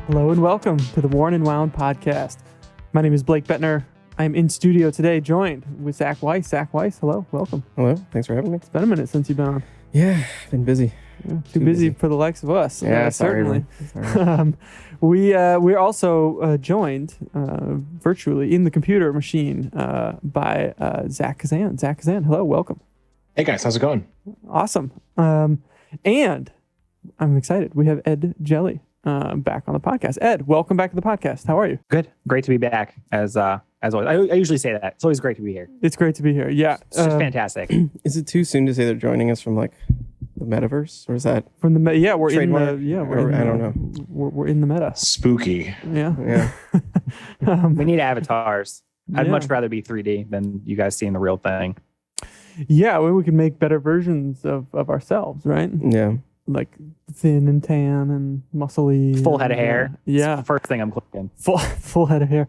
Hello and welcome to the Worn and Wound podcast. My name is Blake Bettner. I'm in studio today, joined with Zach Weiss. Zach Weiss, hello, welcome. Hello, thanks for having me. It's been a minute since you've been on. Yeah, been busy. Yeah, too busy for the likes of us. Yeah, certainly. Sorry. We're also joined virtually in the computer machine by Zach Kazan. Zach Kazan, hello, welcome. Hey guys, how's it going? Awesome. And I'm excited. We have Ed Jelly back on the podcast. Ed, welcome back to the podcast. How are you? Good. Great to be back, as always. I usually say that. It's always great to be here. It's great to be here. Yeah. It's just fantastic. Is it too soon to say they're joining us from like the metaverse, or is that from the yeah? We're trademark? in the yeah. We're in I don't know. We're in the meta. Spooky. Yeah. Yeah. We need avatars. I'd Yeah. much rather be 3D than you guys seeing the real thing. Yeah, we can make better versions of ourselves, right? Yeah. Like thin and tan and muscly. Full head of hair. Yeah. It's the first thing I'm clicking. Full head of hair.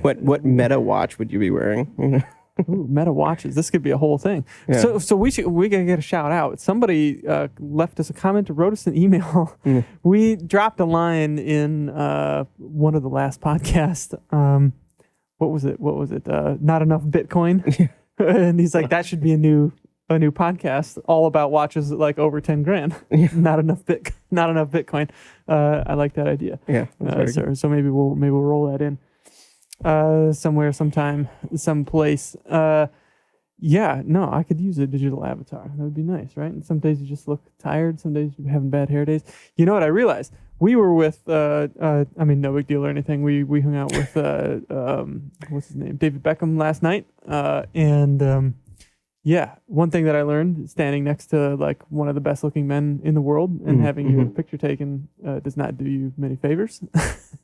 What meta watch would you be wearing? Ooh, meta watches. This could be a whole thing. Yeah. So we gotta get a shout out. Somebody left us a comment or wrote us an email. Mm. We dropped a line in one of the last podcasts. What was it? Not enough Bitcoin. And he's like, that should be a new podcast all about watches like over 10 grand. Yeah. Not enough Bitcoin. I like that idea. Yeah. that's very good. So maybe we'll roll that in somewhere, sometime, someplace. Yeah, no, I could use a digital avatar. That would be nice, right? And some days you just look tired. Some days you're having bad hair days. You know what I realized? We were with, no big deal or anything. We hung out with, what's his name? David Beckham last night. Yeah, one thing that I learned standing next to like one of the best looking men in the world and having your picture taken does not do you many favors.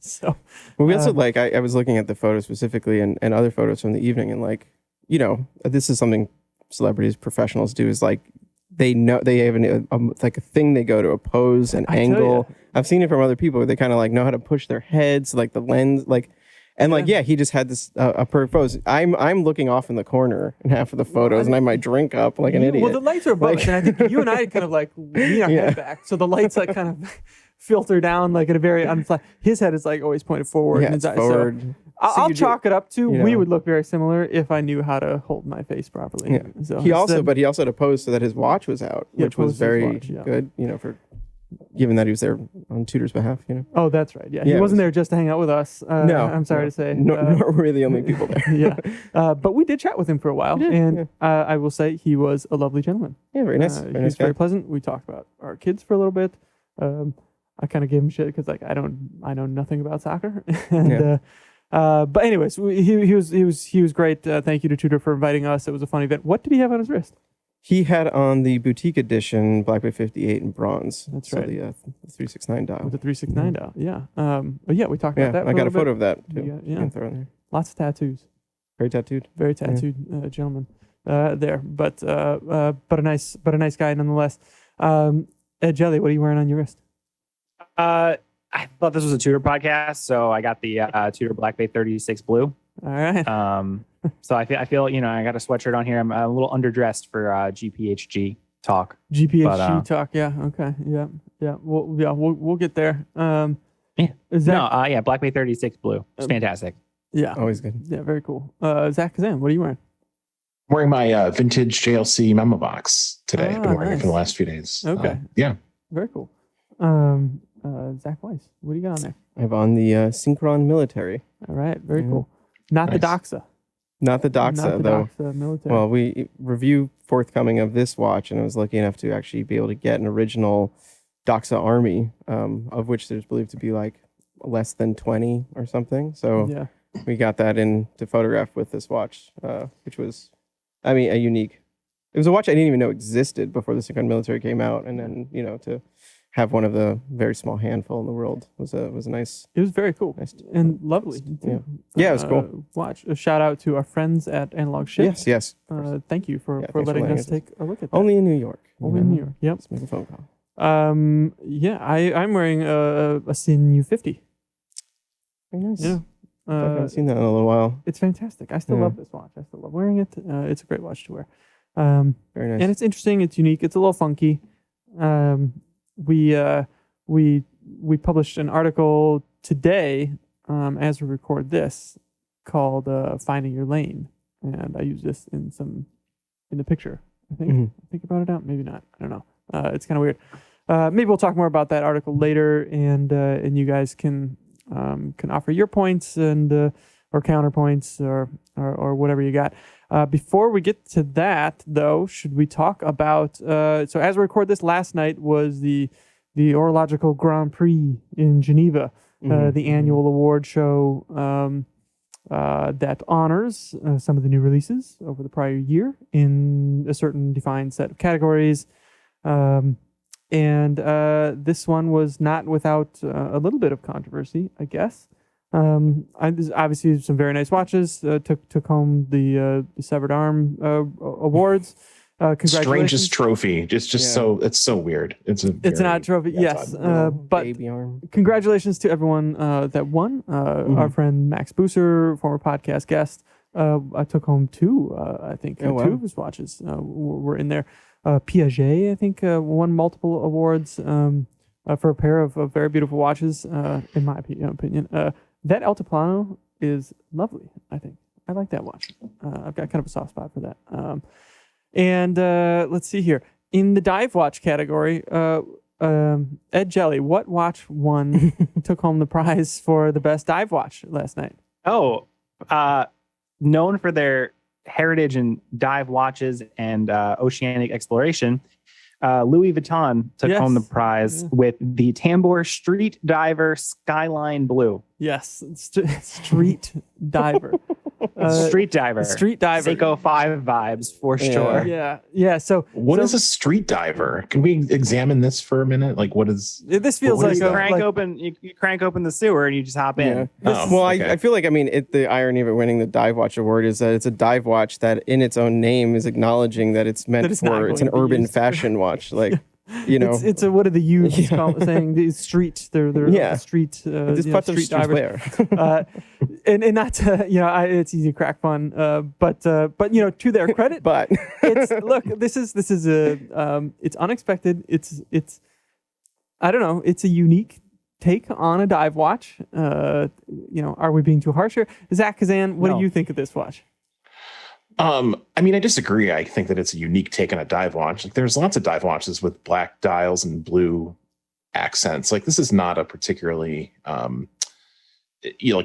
So, well, we also I was looking at the photos specifically and other photos from the evening, and like, you know, this is something celebrities, professionals do, is like they know they have like a thing they go to, a pose, an angle. I've seen it from other people where they kind of like know how to push their heads, like the lens, like. And like, yeah, he just had this perfect pose. I'm looking off in the corner in half of the photos, and I might drink up like an idiot. Well, the lights are above us, and I think you and I kind of like lean our head back, so the lights like kind of filter down like at a very unflat. His head is like always pointed forward. Yeah, it's forward. So I'll chalk it up to we know. would look very similar if I knew how to hold my face properly. Yeah. So He also had a pose so that his watch was out, which was very good, you know, for given that he was there on Tudor's behalf, you know. Oh, that's right. Yeah, he wasn't there just to hang out with us. No, I'm sorry to say. Nor were we the only people there. Yeah, but we did chat with him for a while, and I will say he was a lovely gentleman. Yeah, very nice. He was very pleasant. We talked about our kids for a little bit. I kind of gave him shit because like I know nothing about soccer, and but anyways, he was great. Thank you to Tudor for inviting us. It was a fun event. What did he have on his wrist? He had on the boutique edition Black Bay 58 in bronze. That's so right. The 369 dial. With the 369 dial. Yeah. But yeah, we talked about that. I got a photo bit. of that too. Yeah. You can throw in there. Lots of tattoos. Very tattooed. Very tattooed gentleman there, but a nice guy nonetheless. Ed Jelly, what are you wearing on your wrist? I thought this was a Tudor podcast, so I got the Tudor Black Bay 36 blue. All right. So I feel you know, I got a sweatshirt on here. I'm a little underdressed for GPHG talk. GPHG talk. Yeah. Okay. Yeah. We'll get there. Is that, Black Bay 36 blue. It's fantastic. Yeah. Always good. Yeah. Very cool. Zach Kazan, what are you wearing? I'm wearing my vintage JLC memo box today. I've been wearing it for the last few days. Okay. Yeah. Very cool. Zach Weiss, what do you got on there? I have on the Synchron Military. All right. Very cool. Not the Doxa. Not the Doxa, though. Doxa military. Well, we review forthcoming of this watch, and I was lucky enough to actually be able to get an original Doxa Army, of which there's believed to be like less than 20 or something. So we got that in to photograph with this watch, which was, a unique. It was a watch I didn't even know existed before the Synchron Military came out, and then to have one of the very small handful in the world was a nice. It was very cool and lovely. Yeah, it was cool. Watch. A shout out to our friends at Analog Shift. Yes. Thank you for letting us take a look at that. Only in New York. Only in New York. Yep. Let's make a phone call. I'm wearing a Sin U50. Very nice. Yeah. I haven't seen that in a little while. It's fantastic. I still love this watch. I still love wearing it. It's a great watch to wear. Very nice. And it's interesting. It's unique. It's a little funky. We we published an article today as we record this called Finding Your Lane. And I use this in the picture, I think. I think about it out. Maybe not. I don't know. It's kind of weird. Maybe we'll talk more about that article later, and you guys can offer your points and or counterpoints or whatever you got. Before we get to that, though, should we talk about? So as we record this, last night was the Orological Grand Prix in Geneva, the annual award show that honors some of the new releases over the prior year in a certain defined set of categories. And this one was not without a little bit of controversy, I guess. There's obviously some very nice watches. Took home the Severed Arm awards. Congratulations. Strangest trophy. It's it's so weird. It's an odd trophy, yes. But baby arm. Congratulations to everyone that won. Our friend Max Booser, former podcast guest, I took home two. I think two of his watches were in there. Piaget, I think, won multiple awards for a pair of very beautiful watches. In my opinion, that Altiplano is lovely. I think I like that watch. I've got kind of a soft spot for that. And let's see here. In the dive watch category, Ed Jelly, what watch took home the prize for the best dive watch last night? Known for their heritage in dive watches and oceanic exploration, Louis Vuitton took home the prize with the Tambor Street Diver Skyline Blue. Yes, Street Diver. Street Diver. Seiko 5 vibes for sure. Yeah. So what is a street diver? Can we examine this for a minute? Like, what is this? Feels like you crank open the sewer and you just hop in. I feel like the irony of it winning the dive watch award is that it's a dive watch that in its own name is acknowledging that it's meant it's an urban fashion watch. Like it's a what are the youths saying? These street they're street street divers. And not to, it's easy to crack fun, but to their credit, but this is it's unexpected. It's I don't know. It's a unique take on a dive watch. Are we being too harsh here? Zach Kazan, what do you think of this watch? I disagree. I think that it's a unique take on a dive watch. Like, there's lots of dive watches with black dials and blue accents. Like, this is not a particularly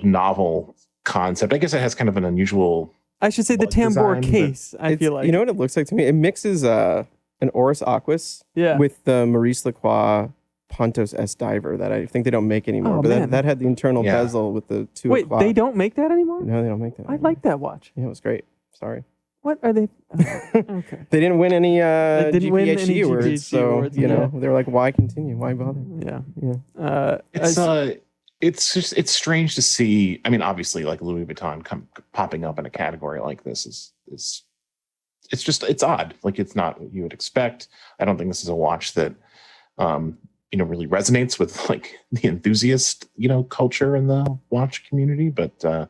novel concept. I guess it has kind of an unusual. I should say the Tambor case. I feel like, you know what it looks like to me. It mixes an Oris Aquis with the Maurice Lacroix Pontos S Diver that I think they don't make anymore. That had the internal bezel with the 2 o'clock. Wait, they don't make that anymore? No, they don't make that anymore. I like that watch. Yeah, it was great. Sorry. What are they? Okay. They didn't win any GPHG awards, so they're like, why continue? Why bother? Yeah. It's strange to see. I mean, obviously, like Louis Vuitton popping up in a category like this is it's odd. Like, it's not what you would expect. I don't think this is a watch that really resonates with like the enthusiast culture in the watch community. But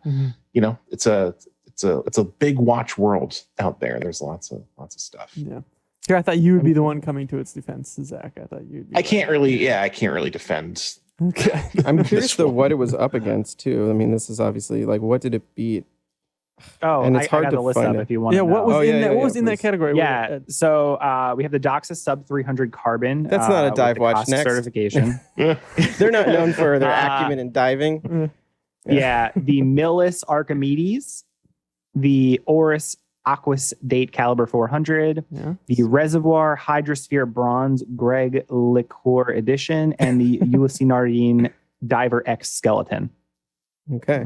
it's a big watch world out there. There's lots of stuff. Yeah. Here, I thought you would be the one coming to its defense, Zach. I thought you'd. I can't really defend. Okay. I'm curious though what it was up against too. I mean, this is obviously like, what did it beat? And it's hard to list up if you want. Yeah. What was in that category? Yeah. So we have the Doxa Sub 300 Carbon. That's not a dive watch. Next certification. They're not known for their acumen in diving. The Millis Archimedes. The Oris Aquis Date Caliber 400, the Reservoir Hydrosphere Bronze Greg Liqueur Edition, and the Ulysses Nardine Diver X Skeleton. Okay.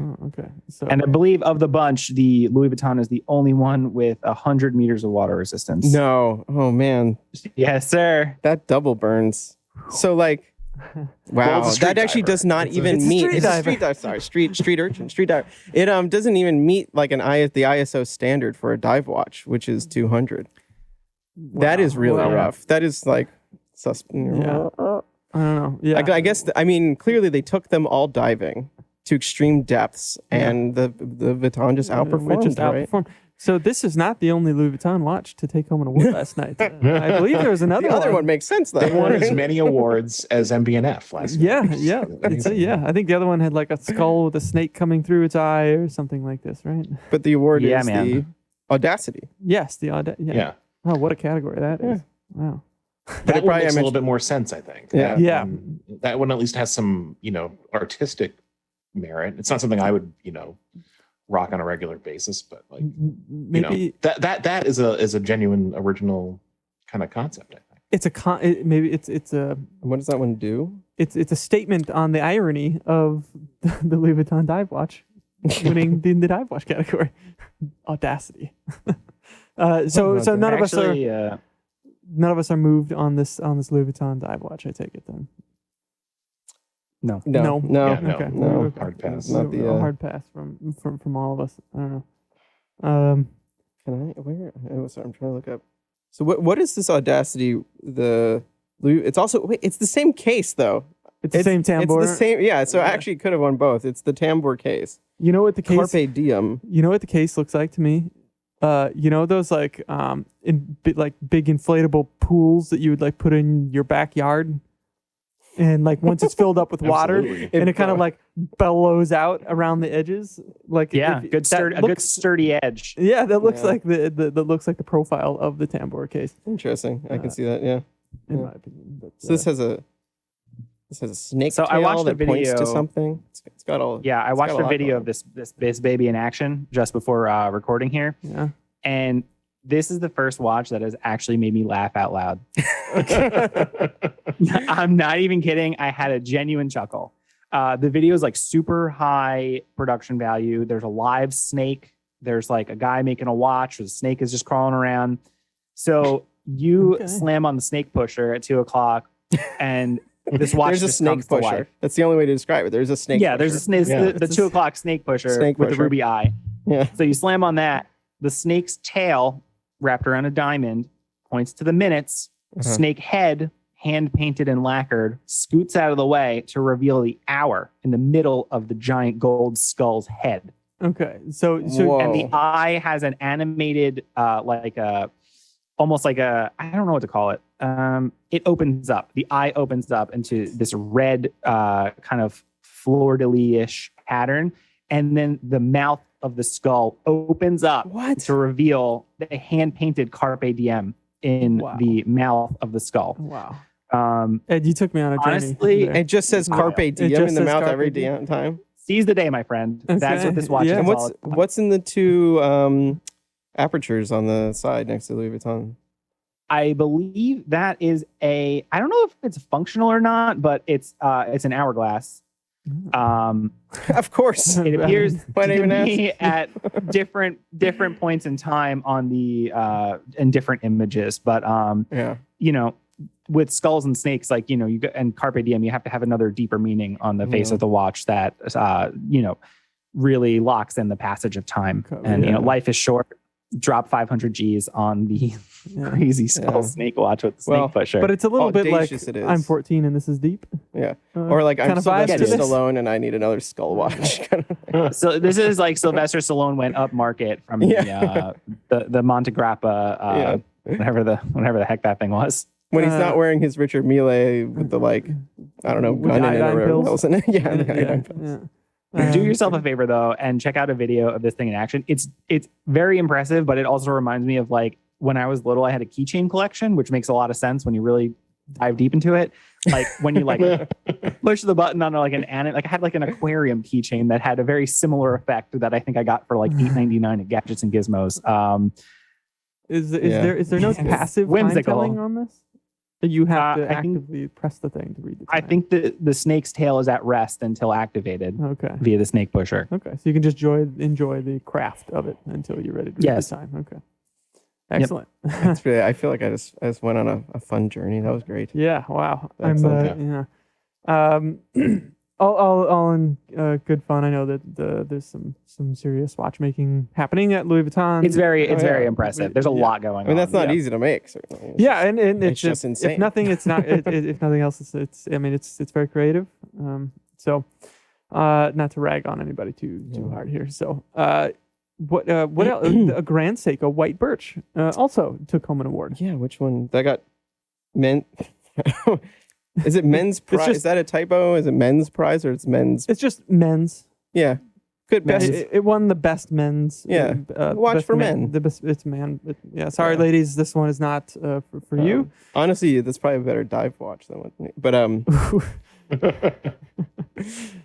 So, and I believe of the bunch, the Louis Vuitton is the only one with 100 meters of water resistance. No. Oh, man. Yes, sir. That double burns. So, like, wow, that actually does not even meet. It's a street diver. Sorry, street urchin, street diver. It doesn't even meet like the ISO standard for a dive watch, which is 200. Wow. That is really rough. That is like, I don't know. Yeah, I guess. Clearly they took them all diving to extreme depths, and the Vuitton just outperformed. So this is not the only Louis Vuitton watch to take home an award last night. I believe there was another The other one makes sense though. They won as many awards as MBNF last Yeah, week. yeah, I think the other one had like a skull with a snake coming through its eye or something like this, right? But the award Yeah, is man. the Audacity. Yes, Yeah. Oh, what a category that is! Wow. That one probably makes a little mentioned- bit more sense, I think. Yeah. That one at least has some, artistic merit. It's not something I would, rock on a regular basis, but like, Maybe that is a genuine original kind of concept, I think. it's a maybe it's a And what does that one do? it's a statement on the irony of the Louis Vuitton dive watch winning the dive watch category. Audacity. So none of us are Actually, none of us are moved on this Louis Vuitton dive watch. I take it then. no. No. Yeah, no. Okay. No. Hard pass. Not the, A hard pass from all of us. I don't know. Can I? Where? Sorry, I'm trying to look up. So what is this Audacity? It's also it's the same case though. It's the same tambour. It's the same. Yeah. So I actually could have won both. It's the tambour case. You know what the case? Carpe diem. You know what the case looks like to me? Those like big inflatable pools that you would like put in your backyard, and like once it's filled up with water, Absolutely. and it kind of like bellows out around the edges, like Yeah, if- good that a good sturdy edge. Yeah, that looks Yeah. like that looks like the profile of the tambour case, Interesting. I can see that. Yeah. in Yeah. my opinion. But, So this has a snake So I tail watched a that points to video- something. It's got all. Yeah, I it's watched got a a lot video going of this baby in action just before recording here, yeah. and this is the first watch that has actually made me laugh out loud. I'm not even kidding. I had a genuine chuckle. The video is like super high production value. There's a live snake. There's like a guy making a watch. The snake is just crawling around. So you Okay. slam on the snake pusher at 2:00, and this watch There's a just snake comes to pusher. life. That's the only way to describe it. There's a snake. Yeah, there's a pusher. snake. Yeah. The 2:00 snake pusher Snake with pusher. the ruby eye. Yeah. So you slam on that. The snake's tail, wrapped around a diamond, points to the minutes. Uh-huh. Snake head, hand painted and lacquered, scoots out of the way to reveal the hour in the middle of the giant gold skull's head. Okay, so Whoa. And the eye has an animated, almost like a, I don't know what to call it. It opens up. The eye opens up into this red kind of fleur-de-lis-ish pattern. And then the mouth of the skull opens up What? to reveal the hand-painted Carpe Diem in Wow. the mouth of the skull. wow. Ed, you took me on a journey. Honestly, there. It just says Carpe It Diem just in the says mouth Carpe every Diem. time. seize the day, my friend. Okay. That's what this watch Yeah. is And all. what's in the two apertures on the side next to Louis Vuitton? I believe that is I don't know if it's functional or not, but it's an hourglass. Of course. It appears Why to not even me at different points in time on the in different images, but Yeah. with skulls and snakes, like and Carpe Diem, you have to have another deeper meaning on the face Yeah. of the watch that really locks in the passage of time. Okay, And yeah. life is short. Drop 500 G's on the Yeah. crazy skull Yeah. snake watch with the snake Well, pusher. But it's a little bit like Audacious it is. I'm 14 and this is deep. Yeah. Or like I'm kind of vibes Sylvester to this. Stallone and I need another skull watch. So this is like Sylvester Stallone went up market from the Montegrappa, whatever the heck that thing was. When he's not wearing his Richard Mille with the with gun the in it iodine or pills. whatever else in it. Yeah, the Yeah, iodine pills. yeah. Do yourself a favor though and check out a video of this thing in action. It's very impressive, but it also reminds me of like when I was little, I had a keychain collection, which makes a lot of sense when you really dive deep into it. Like when you like push the button on like I had like an aquarium keychain that had a very similar effect that I think I got for like $8.99 at Gadgets and Gizmos. Is Yeah. there no passive time Whimsical. telling on this? That you have to I think- actively press the thing to read the I time. think the snake's tail is at rest until activated Okay. via the snake pusher. Okay. So you can just enjoy the craft of it until you're ready to read Yes. the time. Okay. Excellent. It's really, I feel like I just went on a fun journey. That was great. Yeah. Wow. Thanks, I'm yeah. All in good fun. I know that there's some serious watchmaking happening at Louis Vuitton. It's very yeah. impressive. There's a Yeah. lot going on. I mean, that's not Yeah. easy to make, certainly. It's Yeah, and it's it's just insane. If nothing, it's not. If nothing else, it's. I mean, it's very creative. So, not to rag on anybody too Yeah. hard here. So, What else? A Grand Seiko White Birch also took home an award. Yeah, which one? That got men. Is it men's prize? Is that a typo? Is it men's prize or it's men's? It's just men's. Yeah, good men's. It won the best men's. Yeah, watch best for men. The best, it's man. Yeah, sorry, ladies, this one is not for you. Honestly, that's probably a better dive watch than what. But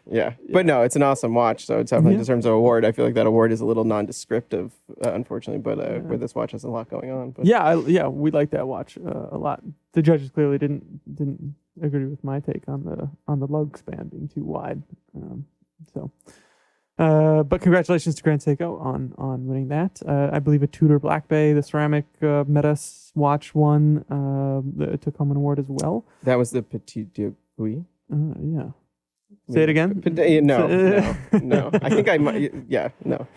yeah, but no, it's an awesome watch. So it's definitely in terms of award. I feel like that award is a little non-descriptive, unfortunately. But where this watch has a lot going on. But. Yeah, we like that watch a lot. The judges clearly didn't agree with my take on the lug span being too wide. But congratulations to Grand Seiko on winning that. I believe a Tudor Black Bay, the ceramic Metas watch won. It took home an award as well. That was the Petit Dubuis. Yeah. Say it again. No. I think I might. Yeah, no.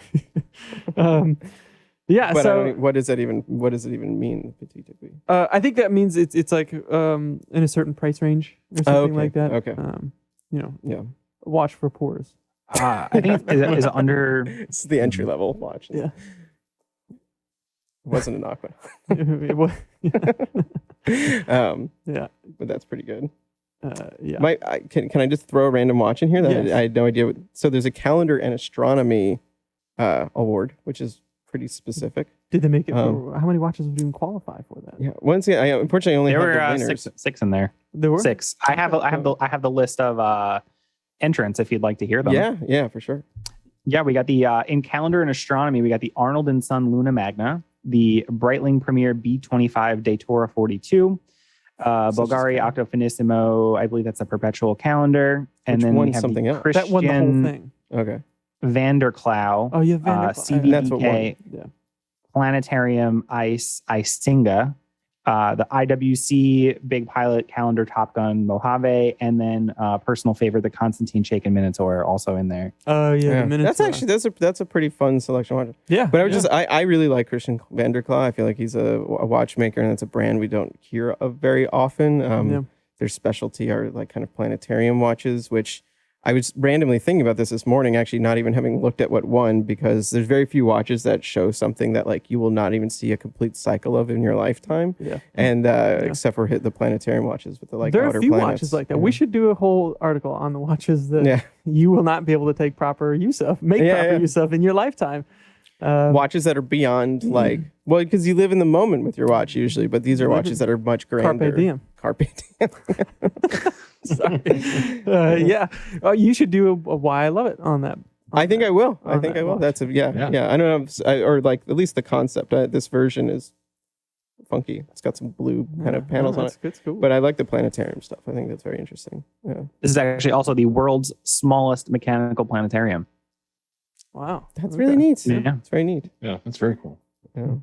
Yeah. But so what does it even mean, Petit Dubuis? I think that means it's like in a certain price range or something like that. Okay. Yeah. A watch for poors. I think is it under. It's the entry level watch. Yeah. It wasn't an Aqua. It was, yeah. But that's pretty good. Yeah. Can I just throw a random watch in here? Yes. I had no idea. So there's a calendar and astronomy award, which is pretty specific. Did they make it? How many watches would even qualify for that? Yeah. Once again, I unfortunately only There have were the winners. six in there. There were 6. I have the list of entrants if you'd like to hear them. Yeah, for sure. Yeah, we got the in calendar and astronomy. We got the Arnold and Son Luna Magna, the Breitling Premier B25 Datura 42. Bulgari Octafenismo, I believe that's a perpetual calendar, and then we have something else. That won the whole thing. Okay. Vanderclaw. Oh yeah, Vanderclaw. That's what CVK, won. Planetarium Ice Isinga, the IWC Big Pilot Calendar Top Gun Mojave, and then personal favorite the Constantine Shaken Minotaur also in there. Oh yeah, the that's actually that's a pretty fun selection. Yeah, but I really like Christian Vanderclaw. I feel like he's a watchmaker, and that's a brand we don't hear of very often. Their specialty are like kind of planetarium watches, which I was randomly thinking about this morning, actually not even having looked at what won, because there's very few watches that show something that like you will not even see a complete cycle of in your lifetime. Yeah. And except for the planetarium watches with the like there are outer a few planets. watches like that. We should do a whole article on the watches that you will not be able to take proper use of, use of in your lifetime. Watches that are beyond like, well, because you live in the moment with your watch usually, but these are watches that are much grander. Carpe diem. Sorry. Yeah. Oh, you should do a Why I Love It on that. I think I will. I think I will. Watch. That's yeah. I don't know, or like at least the concept. This version is funky. It's got some blue kind of panels on it. That's cool. But I like the planetarium stuff. I think that's very interesting. Yeah. This is actually also the world's smallest mechanical planetarium. Wow. That's really neat. Yeah. It's very neat. Yeah, that's very cool. Yeah.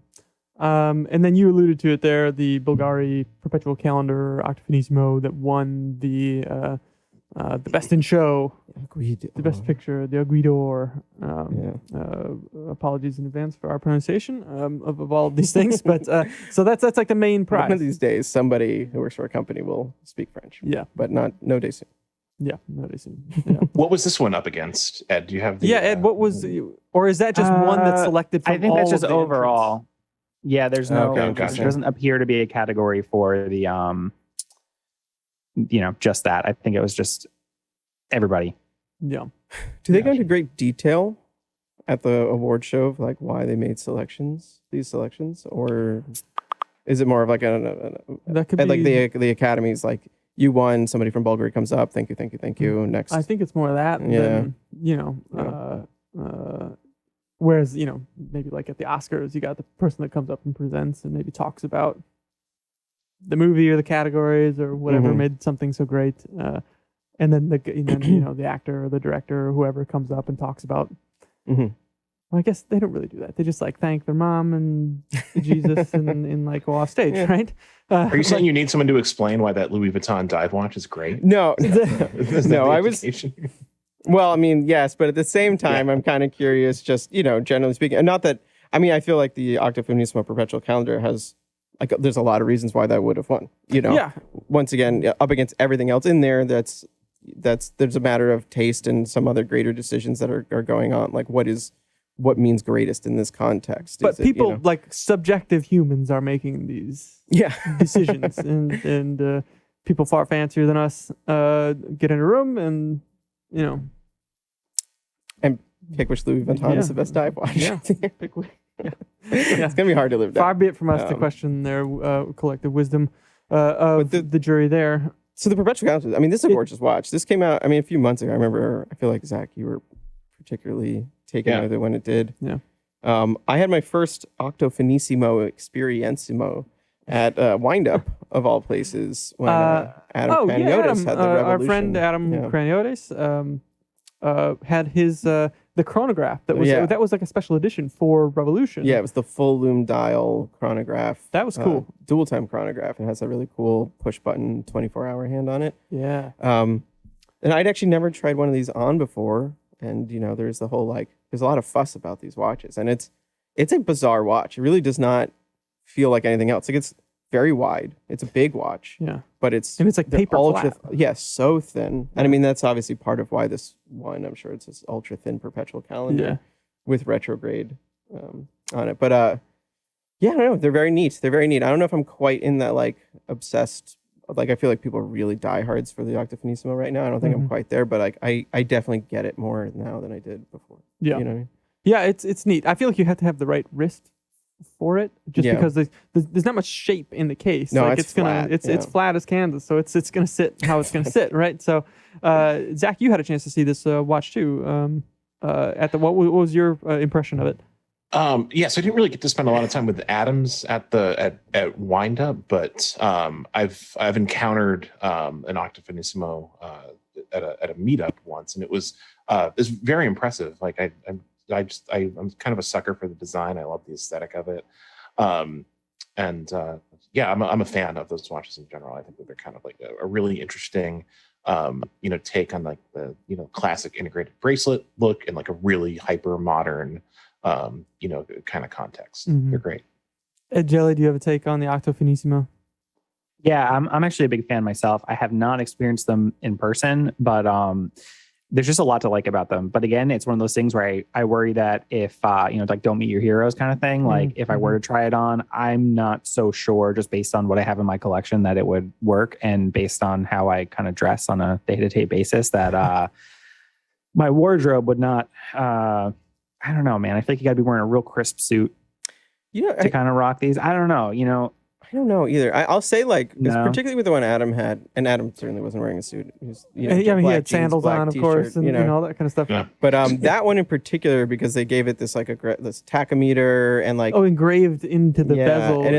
And then you alluded to it there, the Bulgari Perpetual Calendar Octafenismo that won the best in show, the best picture, the Aguidor. Apologies in advance for our pronunciation of all of these things, but so that's like the main prize. One of these days, somebody who works for a company will speak French. Yeah, but no day soon. Yeah, no day soon. Yeah. What was this one up against, Ed? Do you have the? Ed, what was, or is that just one that's selected from I think all that's just of the overall. entrants? Yeah, there's no. Okay, there doesn't appear to be a category for the just that. I think it was just everybody. Yeah. Do they go into great detail at the award show of like why they made these selections, or is it more of like that could be like the Academy's like you won, somebody from Bulgari comes up, thank you, next. I think it's more of that than whereas maybe like at the Oscars you got the person that comes up and presents and maybe talks about the movie or the categories or whatever made something so great, and then the actor or the director or whoever comes up and talks about. Well, I guess they don't really do that. They just like thank their mom and Jesus and like go off stage, right? Are you saying you need someone to explain why that Louis Vuitton dive watch is great? No, no. I was. Well, I mean, yes, but at the same time, I'm kind of curious. Just generally speaking, and not that. I mean, I feel like the Octafenismo Perpetual Calendar has like there's a lot of reasons why that would have won. Once again, up against everything else in there, there's a matter of taste and some other greater decisions that are going on. Like what is what means greatest in this context. But Is it, people like subjective humans are making these decisions, and people far fancier than us get in a room and and pick which Louis Vuitton is the best dive watch. Yeah, pick which. It's gonna be hard to live down. Far be it from us to question their collective wisdom of the jury there. So the Perpetual Countess, I mean, this is a gorgeous watch. This came out, I mean, a few months ago. I remember, I feel like, Zach, you were particularly taken with it when it did. Yeah. I had my first Octafenismo Experienissimo at Windup, of all places, when Adam Craniotis had the Revolution. Our friend Adam Craniotis had his the chronograph that was like a special edition for Revolution. Yeah, it was the full loom dial chronograph. That was cool. Dual time chronograph. It has a really cool push button 24-hour hand on it. Yeah. And I'd actually never tried one of these on before. And there's the whole there's a lot of fuss about these watches, and it's a bizarre watch. It really does not feel like anything else. Like, it's very wide. It's a big watch. Yeah. But it's like paper flat. So thin. And I mean, that's obviously part of why this one, I'm sure it's this ultra thin perpetual calendar with retrograde on it. But I don't know. They're very neat. I don't know if I'm quite in that obsessed. I feel like people are really diehards for the Octafenismo right now. I don't think I'm quite there, but I definitely get it more now than I did before. Yeah. You know what I mean? Yeah, it's neat. I feel like you have to have the right wrist for it, just because there's not much shape in the case. No, it's flat. It's flat as Kansas, so it's gonna sit how it's gonna sit, right? So, Zach, you had a chance to see this watch too. What was your impression of it? So I didn't really get to spend a lot of time with Adams at Windup, but I've encountered an Octafenismo at a meetup once, and it was very impressive. Like I'm kind of a sucker for the design. I love the aesthetic of it, I'm a fan of those watches in general. I think that they're kind of like a really interesting take on the classic integrated bracelet look and like a really hyper modern kind of context. They're great. Jelly, do you have a take on the Octafenismo? Yeah, I'm actually a big fan myself. I have not experienced them in person, but there's just a lot to like about them. But again, it's one of those things where I worry that if don't meet your heroes kind of thing. Like if I were to try it on, I'm not so sure, just based on what I have in my collection, that it would work, and based on how I kind of dress on a day-to-day basis, that my wardrobe would not. I don't know, man. I feel like you got to be wearing a real crisp suit to kind of rock these. I don't know. I don't know either. I'll say particularly with the one Adam had, and Adam certainly wasn't wearing a suit. He was, he had sandals on, of course, and all that kind of stuff. Yeah. But that one in particular, because they gave it this this tachometer and engraved into the bezel, and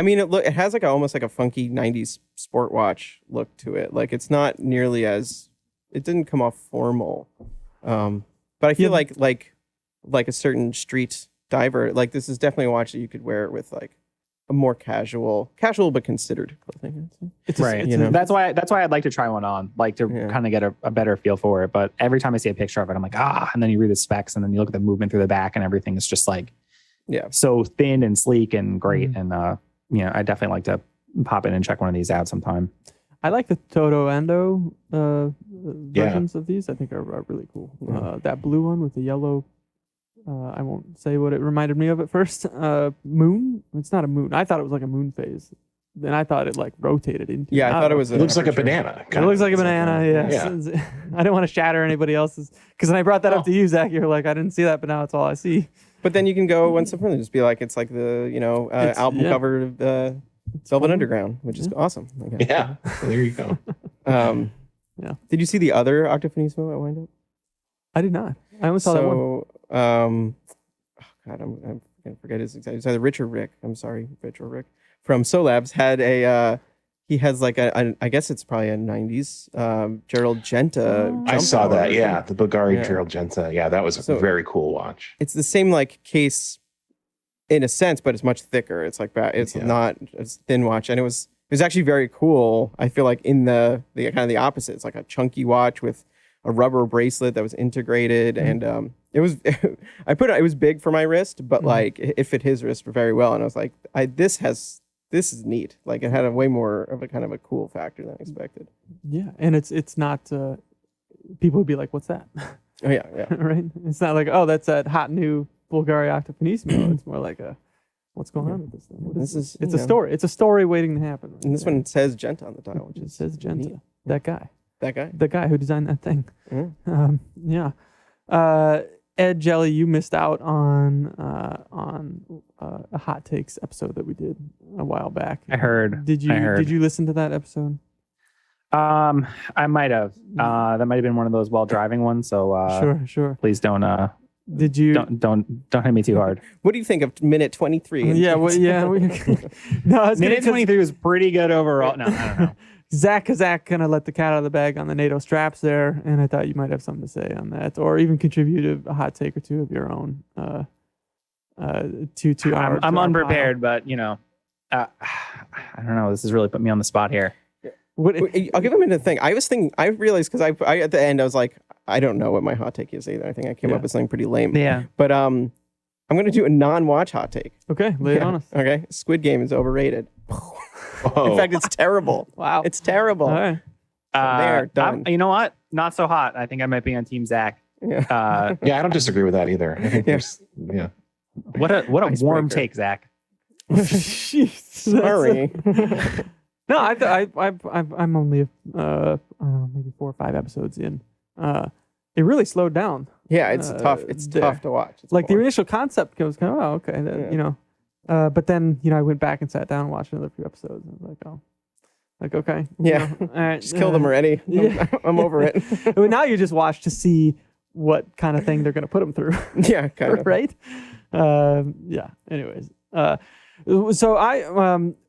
it has almost like a funky 90s sport watch look to it. Like, it's not nearly as, it didn't come off formal. But I feel like a certain street diver, this is definitely a watch that you could wear with a more casual but considered clothing. That's why I'd like to try one on, to kind of get a better feel for it. But every time I see a picture of it, I'm like, and then you read the specs, and then you look at the movement through the back, and everything is just so thin and sleek and great. And I definitely like to pop in and check one of these out sometime. I like the Toto Ando versions of these. I think are really cool. That blue one with the yellow. I won't say what it reminded me of at first. Moon. It's not a moon. I thought it was like a moon phase. Then I thought it rotated into. Yeah, I thought it was. It looks like a banana. It looks like a banana. Yeah. I didn't want to shatter anybody else's, because when I brought that up to you, Zach, you're like, I didn't see that, but now it's all I see. But then you can go one step further and just be like, it's like the album cover of the Velvet Underground, which is awesome. Yeah, there you go. Did you see the other Octafenismo at Windup? I did not. I only saw that one. I'm going to forget his exact. It's either Rich or Rick. I'm sorry, Rich or Rick from Solabs had a. He has I guess it's probably a 90s Gerald Genta. I saw that. Yeah, the Bulgari Gerald Genta. Yeah, that was a very cool watch. It's the same case in a sense, but it's much thicker. It's it's not a thin watch, and it was actually very cool. I feel like in the kind of the opposite. It's like a chunky watch with a rubber bracelet that was integrated, and it was it was big for my wrist, but it fit his wrist very well, and I was like, this is neat. It had a way more of a kind of a cool factor than I expected. Yeah, and it's not people would be like, what's that? Oh yeah, yeah. Right? It's not like, oh, that's that hot new Bulgari Octafenismo. It's more like what's going on with this thing? It's a story. It's a story waiting to happen. And this one says Genta on the dial, which It says Genta. neat. That guy. The guy who designed that thing. Mm-hmm. Yeah. Ed Jelly, you missed out on a hot takes episode that we did a while back. I heard. Did you listen to that episode? I might have. That might have been one of those while driving ones. So Sure. please don't. Did you? Don't hit me too hard. What do you think of minute 23? Yeah. No, minute 23 was pretty good overall. No, I don't know. Zach kind of let the cat out of the bag on the NATO straps there, and I thought you might have something to say on that, or even contribute a hot take or two of your own. I'm unprepared, but I don't know. This has really put me on the spot here. I'll give him a thing. I realized because I at the end I was like, I don't know what my hot take is either. I think I came up with something pretty lame. Yeah. But I'm gonna do a non-watch hot take. Okay, lay it on us. Okay, Squid Game is overrated. Oh. In fact, it's terrible. Wow, it's terrible. All right. There, done. You know what? Not so hot. I think I might be on Team Zach. Yeah. Yeah, I don't disagree with that either. I think What a warm take, Zach. Jeez, Sorry. No, I'm only I don't know, maybe 4 or 5 episodes in. It really slowed down. Yeah, it's tough. It's tough to watch. It's like boring. the initial concept goes kind of okay, but then I went back and sat down and watched another few episodes. And I was like, okay, Yeah. all right, Just kill them already. Yeah. I'm over it. Well, now you just watch to see what kind of thing they're going to put them through. Yeah, kind of. Right? Yeah. Anyways, so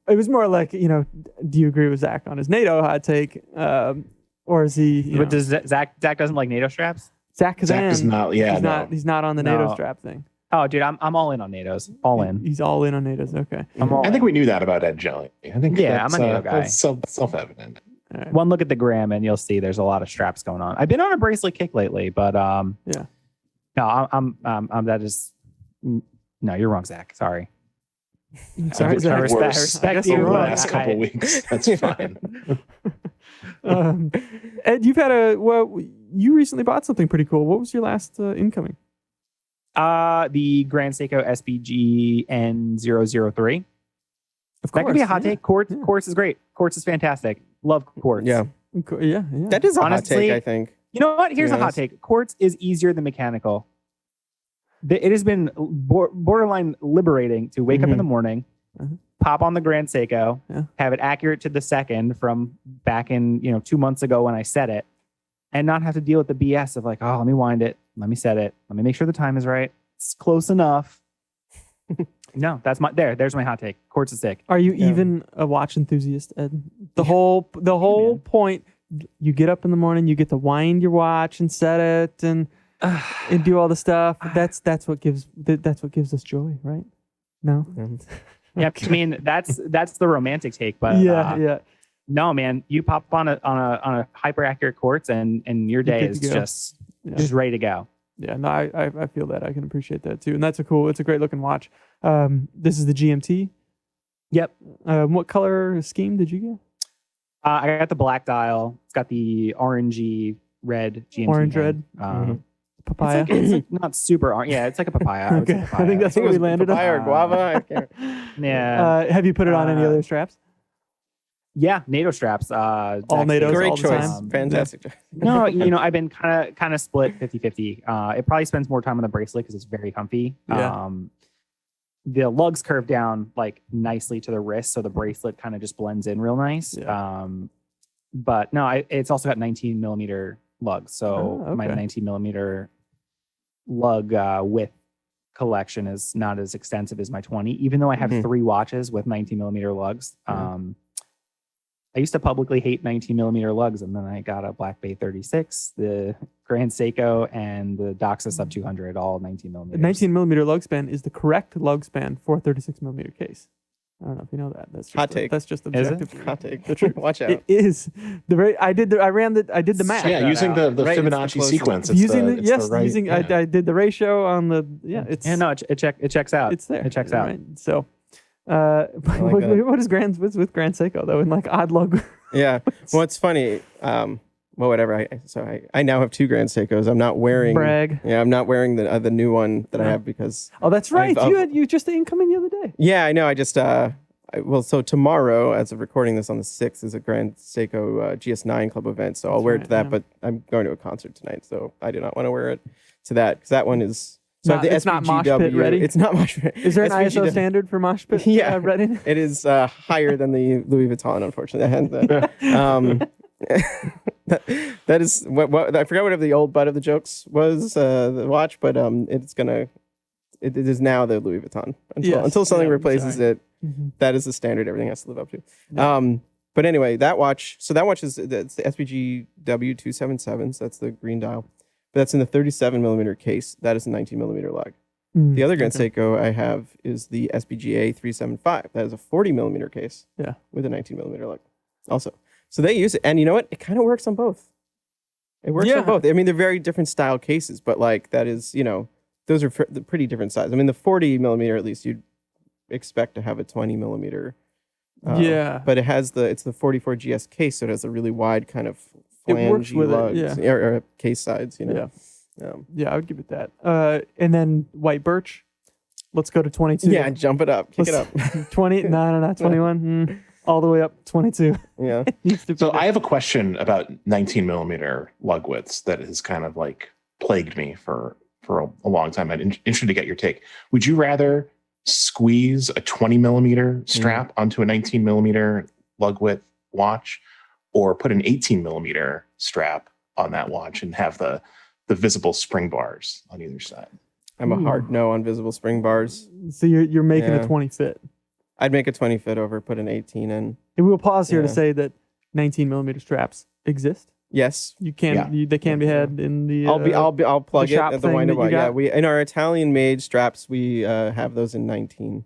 it was more like, do you agree with Zach on his NATO hot take, or is he? But does Zach doesn't like NATO straps? Zach Kazan is not. Yeah, he's not on the NATO strap thing. Oh, dude, I'm all in on NATOs. All in. He's all in on NATOs. Okay. I think we knew that about Ed Jelly. I think I'm a NATO guy. That's self-evident. Right. One look at the gram and you'll see there's a lot of straps going on. I've been on a bracelet kick lately, but yeah. No, I'm that is no, you're wrong, Zach. Sorry. Sorry, Zach. I respect you. Over the but last couple weeks. That's fine. Ed, you recently bought something pretty cool. What was your last incoming? The Grand Seiko SPG N003. Of course, that could be a hot take. Quartz is great. Quartz is fantastic. Love quartz. Yeah. Yeah. That is a Honestly, hot take, I think. You know what? Here's a hot take. Quartz is easier than mechanical. It has been borderline liberating to wake up in the morning, pop on the Grand Seiko, have it accurate to the second from back in 2 months ago when I set it, and not have to deal with the BS of like, oh, let me wind it, let me set it, let me make sure the time is right. It's close enough. No, that's there's my hot take. Quartz is sick. Are you even a watch enthusiast, Ed? The whole point, you get up in the morning, you get to wind your watch and set it and do all the stuff. That's what gives us joy, right? No. Yeah, I mean that's the romantic take, but yeah. No, man, you pop on a hyper accurate quartz and your day is just ready to go. Yeah, no, I feel that. I can appreciate that too. And it's a great looking watch. This is the GMT. Yep. What color scheme did you get? I got the black dial. It's got the orangey red GMT. Orange red. Papaya. It's like not super orange. Yeah, it's like a papaya. Okay. I think that's what we landed on. Papaya or guava. I can't. Yeah. Have you put it on any other straps? Yeah, NATO straps. All NATOs, Great all the choice. time. Fantastic choice. No, I've been kind of split 50-50. It probably spends more time on the bracelet because it's very comfy. Yeah. The lugs curve down like nicely to the wrist, so the bracelet kind of just blends in real nice. Yeah. But no, it's also got 19 millimeter lugs, so okay. my 19 millimeter lug width collection is not as extensive as my 20. Even though I have 3 watches with 19 millimeter lugs. I used to publicly hate 19 millimeter lugs, and then I got a Black Bay 36, the Grand Seiko, and the Doxa Sub 200, all 19 millimeters. 19 millimeter lug span is the correct lug span for a 36 millimeter case. I don't know if you know that. That's just hot take. That's just objective. Hot take. The truth. Watch out. It is I did the math. Yeah, using the Right, Fibonacci sequence. I did the ratio on the it checks out. It's there. It checks out. Right? So what is with Grand Seiko though, in like odd lug? Yeah. Well, it's funny. well, whatever. I now have 2 Grand Seikos. I'm not wearing. Brag. Yeah, I'm not wearing the new one that I Yeah. have because. Oh, that's right. You just the incoming the other day. Yeah, I know. I just so tomorrow, as of recording this on the 6th, is a Grand Seiko GS9 Club event. So I'll wear it to that, but I'm going to a concert tonight, so I do not want to wear it to that because that one is. So It's not mosh pit ready. It's not mosh pit. Is there an ISO standard for mosh pit ready? It is higher than the Louis Vuitton, unfortunately. That is what I forgot whatever the old butt of the jokes was, the watch, but it is now the Louis Vuitton until something replaces it. Mm-hmm. That is the standard everything has to live up to. Yeah. But anyway, that watch is it's the SPG W277, so that's the green dial. But that's in the 37 millimeter case. That is a 19 millimeter lug. The other Grand Seiko I have is the SPGA 375. That is a 40 millimeter case. Yeah, with a 19 millimeter lug. Also, so they use it, and you know what? It kind of works on both. It works on both. I mean, they're very different style cases, but like that is, those are pretty different sizes. I mean, the 40 millimeter at least you'd expect to have a 20 millimeter. But it's the 44 GS case, so it has a really wide kind of. It works with lugs, or case sides, Yeah, I would give it that. And then white birch. Let's go to 22. Yeah, jump it up, kick it up. 20? No, 21. All the way up 22. Yeah. So I have a question about 19 millimeter lug widths that has kind of like plagued me for a long time. I'm interested to get your take. Would you rather squeeze a 20 millimeter strap onto a 19 millimeter lug width watch, or put an 18 millimeter strap on that watch and have the visible spring bars on either side? I'm a hard no on visible spring bars. So you're making a 20 fit. I'd make a 20 fit over, put an 18 in. And we'll pause here to say that 19 millimeter straps exist. Yes, you can. They can be had in the. I'll plug it at the wind bar. Yeah, we in our Italian made straps we have those in 19.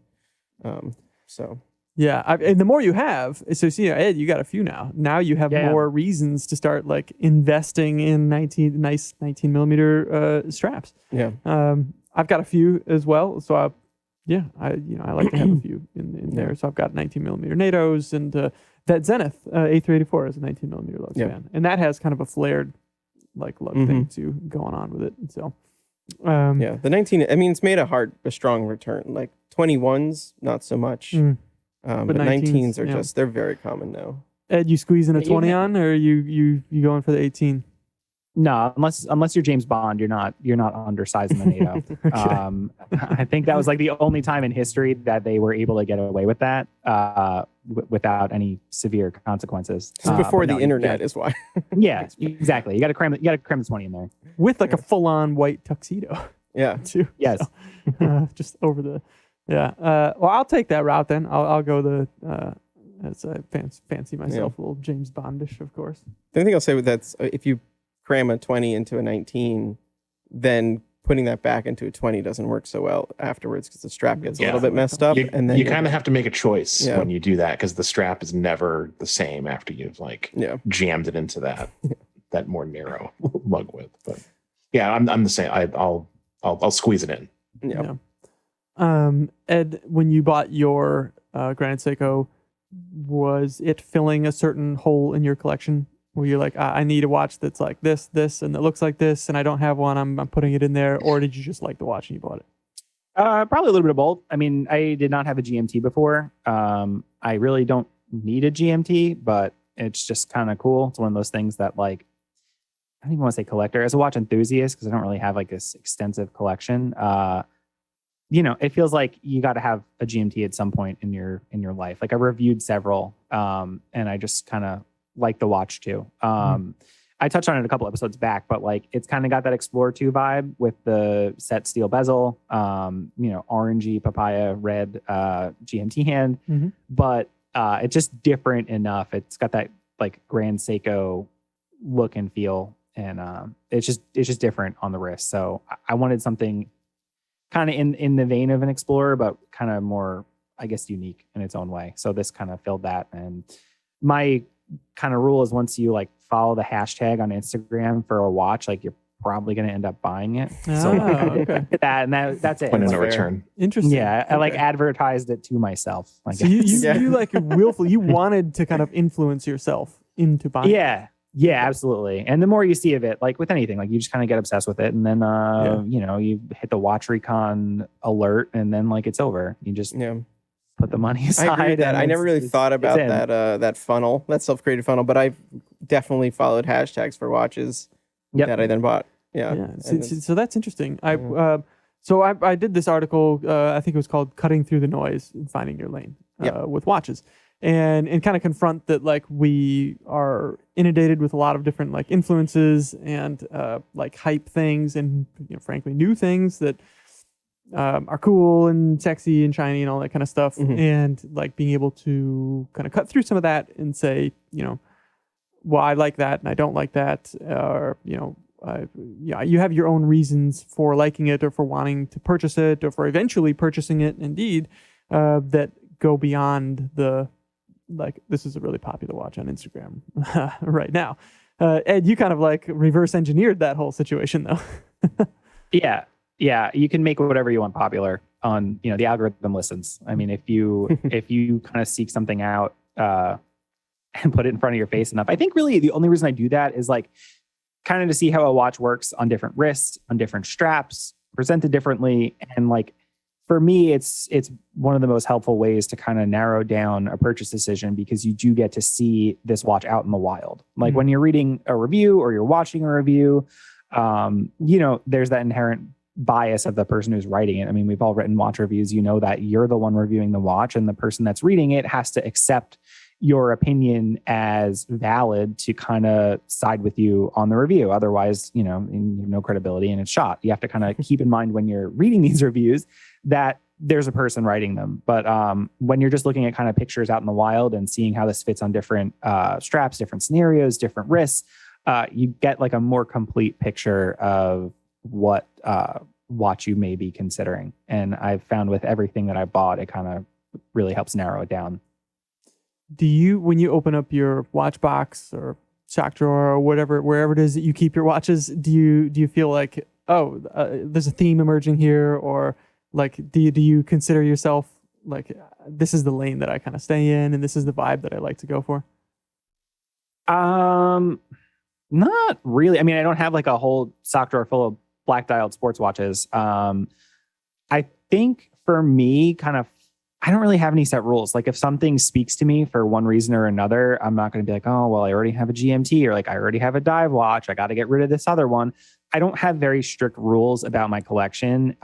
So. Yeah, and the more you have, so see, Ed, you got a few now. Now you have more reasons to start like investing in 19 millimeter straps. Yeah, I've got a few as well. So I like to have a few in there. So I've got 19 millimeter NATOs and that Zenith A384 is a 19 millimeter lug span, and that has kind of a flared like lug thing too going on with it. And so the 19. I mean, it's made a strong return. Like 21s, not so much. But 19s are they're very common now. Ed, you squeezing a 20 on, or you going for the 18? No, unless you're James Bond, you're not undersizing the NATO. Okay. I think that was like the only time in history that they were able to get away with that without any severe consequences. Before the internet is why. Yeah, exactly. You got to cram the 20 in there with like a full-on white tuxedo. Yeah. Too. Yes. So, just over the. Yeah. Well, I'll take that route then. I'll go as I fancy myself a little James Bondish, of course. The only thing I'll say with that's if you cram a 20 into a 19, then putting that back into a 20 doesn't work so well afterwards because the strap gets a little bit messed up. And then you kind of have to make a choice when you do that because the strap is never the same after you've jammed it into that more narrow lug width. But yeah, I'm the same. I'll squeeze it in. Yeah. Ed, when you bought your Grand Seiko, was it filling a certain hole in your collection where you're like, I need a watch that's like this, and that looks like this, and I don't have one, I'm putting it in there? Or did you just like the watch and you bought it? Probably a little bit of both. I mean, I did not have a GMT before. I really don't need a GMT, but it's just kind of cool. It's one of those things that like, I don't even want to say collector, as a watch enthusiast, because I don't really have like this extensive collection. It feels like you got to have a GMT at some point in your life. Like I reviewed several, and I just kind of like the watch too. I touched on it a couple episodes back, but like it's kind of got that Explorer 2 vibe with the set steel bezel, orangey papaya red GMT hand, but it's just different enough. It's got that like Grand Seiko look and feel, and it's just different on the wrist. So I wanted something kind of in the vein of an Explorer, but kind of more, I guess, unique in its own way. So this kind of filled that. And my kind of rule is once you like follow the hashtag on Instagram for a watch, like you're probably going to end up buying it. Okay. That's it. Point of no return. Interesting. Yeah. I like advertised it to myself. So you like willfully, you wanted to kind of influence yourself into buying. Yeah. Yeah, absolutely. And the more you see of it, like with anything, like you just kind of get obsessed with it, and then you know, you hit the Watch Recon alert, and then like it's over. You just put the money aside. I agree with that. I never really thought about that funnel, that self-created funnel, but I've definitely followed hashtags for watches that I then bought. Yeah. So that's interesting. I did this article. I think it was called "Cutting Through the Noise and Finding Your Lane" with watches. And kind of confront that, like, we are inundated with a lot of different like influences and like hype things and, you know, frankly new things that are cool and sexy and shiny and all that kind of stuff. And like being able to kind of cut through some of that and say, you know, well, I like that and I don't like that, or, you know, you have your own reasons for liking it or for wanting to purchase it or for eventually purchasing it. Indeed, that go beyond the, like, this is a really popular watch on Instagram right now. Ed, you kind of like reverse engineered that whole situation though. Yeah. You can make whatever you want popular on, you know, the algorithm listens. I mean, if you kind of seek something out and put it in front of your face enough, I think really the only reason I do that is like kind of to see how a watch works on different wrists, on different straps, presented differently. And like, for me, it's one of the most helpful ways to kind of narrow down a purchase decision, because you do get to see this watch out in the wild. Like when you're reading a review or you're watching a review, you know, there's that inherent bias of the person who's writing it. I mean, we've all written watch reviews. You know that you're the one reviewing the watch, and the person that's reading it has to accept your opinion as valid to kind of side with you on the review. Otherwise, you know, you have no credibility and it's shot. You have to kind of keep in mind when you're reading these reviews that there's a person writing them. But when you're just looking at kind of pictures out in the wild and seeing how this fits on different straps, different scenarios, different wrists, you get like a more complete picture of what watch you may be considering. And I've found with everything that I bought, it kind of really helps narrow it down. Do you, when you open up your watch box or sock drawer or whatever, wherever it is that you keep your watches, do you feel like, there's a theme emerging here, or like do you consider yourself like, this is the lane that I kind of stay in and this is the vibe that I like to go for? Not really. I mean, I don't have like a whole sock drawer full of black dialed sports watches. I think for me, kind of, I don't really have any set rules. Like if something speaks to me for one reason or another, I'm not going to be like, oh, well, I already have a GMT, or like I already have a dive watch, I got to get rid of this other one. I don't have very strict rules about my collection.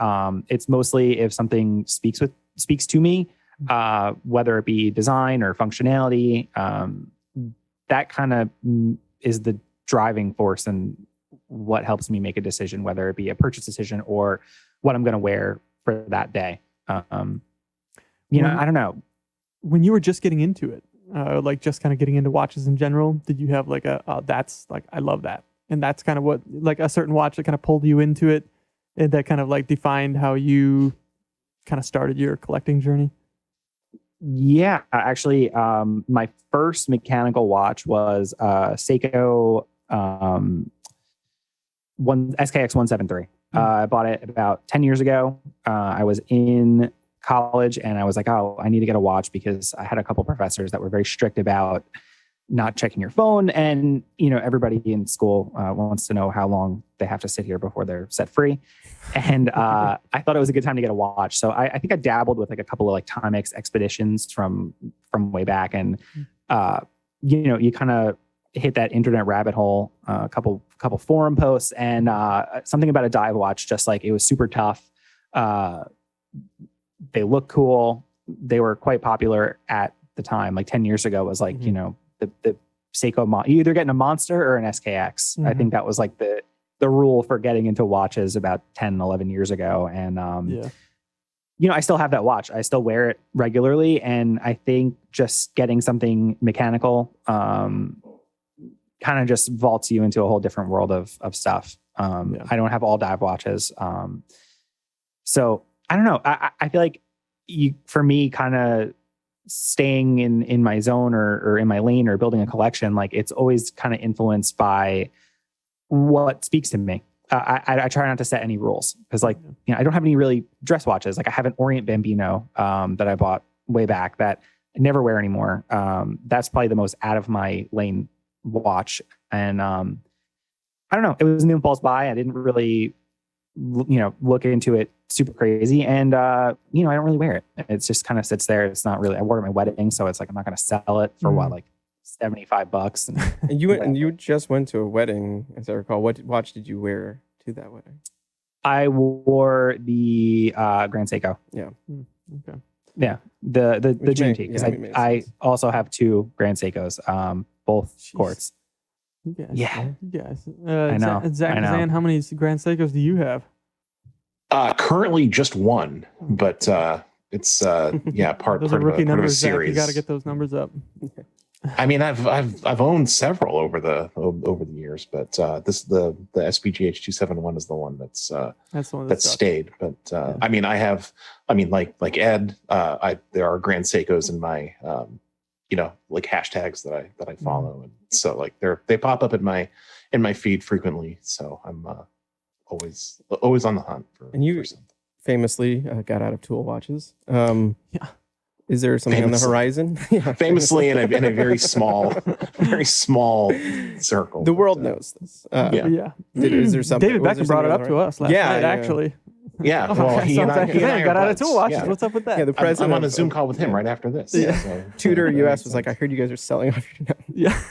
It's mostly if something speaks to me, whether it be design or functionality, that kind of is the driving force and what helps me make a decision, whether it be a purchase decision or what I'm going to wear for that day. You know, I don't know. When you were just getting into it, like just kind of getting into watches in general, did you have like that's like, I love that, and that's kind of what, like a certain watch that kind of pulled you into it, and that kind of like defined how you kind of started your collecting journey? Yeah, actually, my first mechanical watch was Seiko SKX 173. I bought it about 10 years ago. I was in college and I was like, oh, I need to get a watch, because I had a couple professors that were very strict about not checking your phone. And, you know, everybody in school wants to know how long they have to sit here before they're set free. And I thought it was a good time to get a watch. So I think I dabbled with like a couple of like Timex expeditions from way back. And, you know, you kind of hit that internet rabbit hole, a couple forum posts, and something about a dive watch, just like it was super tough. They look cool. They were quite popular at the time. Like 10 years ago was like, you know, the Seiko, you either getting a Monster or an SKX. I think that was like the rule for getting into watches about 10, 11 years ago. And, you know, I still have that watch. I still wear it regularly. And I think just getting something mechanical kind of just vaults you into a whole different world of stuff. I don't have all dive watches. So I don't know. I feel like for me, kind of staying in my zone or in my lane or building a collection, like it's always kind of influenced by what speaks to me. I try not to set any rules, because like, you know, I don't have any really dress watches. Like I have an Orient Bambino that I bought way back that I never wear anymore. That's probably the most out of my lane watch. And I don't know. It was an impulse buy. I didn't really, look into it super crazy. And, I don't really wear it. It just kind of sits there. It's not really, I wore it at my wedding. So it's like, I'm not going to sell it for like $75. And you just went to a wedding, as I recall. What watch did you wear to that wedding? I wore the Grand Seiko. Yeah. Okay. Yeah. The GMT. Because I also have 2 Grand Seikos, both quartz. You guys, Yeah. You guys. I know. Zach, I know. Zan, how many Grand Seikos do you have? Currently just one, but it's part Those of are rookie a numbers, Zach. series. You got to get those numbers up. I mean, I've owned several over the years, but the SPGH 271 is the one that's the one that's stayed. But I mean, like Ed, there are Grand Seikos in my like hashtags that I follow, and so like they pop up in my feed frequently. So I'm always on the hunt for. And you famously got out of tool watches. Is there something on the horizon? Yeah, famously in a very small circle. The world knows this. Is there something? David Beckham brought it up to us last night, actually. Yeah, well, he and I got out of tool watches. Yeah. What's up with that? Yeah, the president. I'm on a Zoom call with him right after this. Yeah. So, Tudor US was like, I heard you guys are selling off your. Yeah.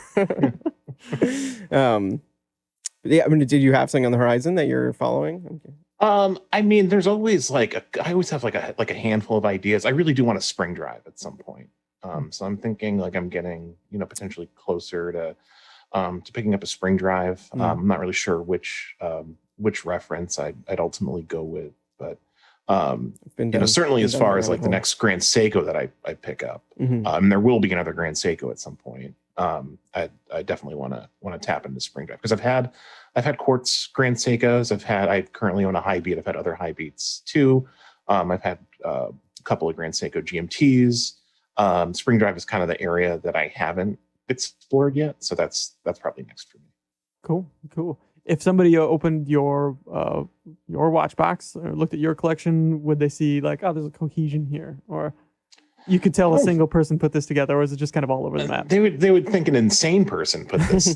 Yeah, I mean, did you have something on the horizon that you're following? Okay. I mean, there's always I always have like a handful of ideas. I really do want a spring drive at some point. So I'm thinking like I'm getting, potentially closer to picking up a spring drive. I'm not really sure which reference I'd ultimately go with, but certainly as far as like the next Grand Seiko that I pick up, and there will be another Grand Seiko at some point. I definitely want to tap into spring drive because I've had quartz Grand Seikos. I currently own a high beat. I've had other high beats too. I've had a couple of Grand Seiko GMTs. Spring drive is kind of the area that I haven't explored yet. So that's probably next for me. Cool. If somebody opened your watch box or looked at your collection, would they see like, oh, there's a cohesion here, or you could tell a single person put this together, or is it just kind of all over the map? They would think an insane person put this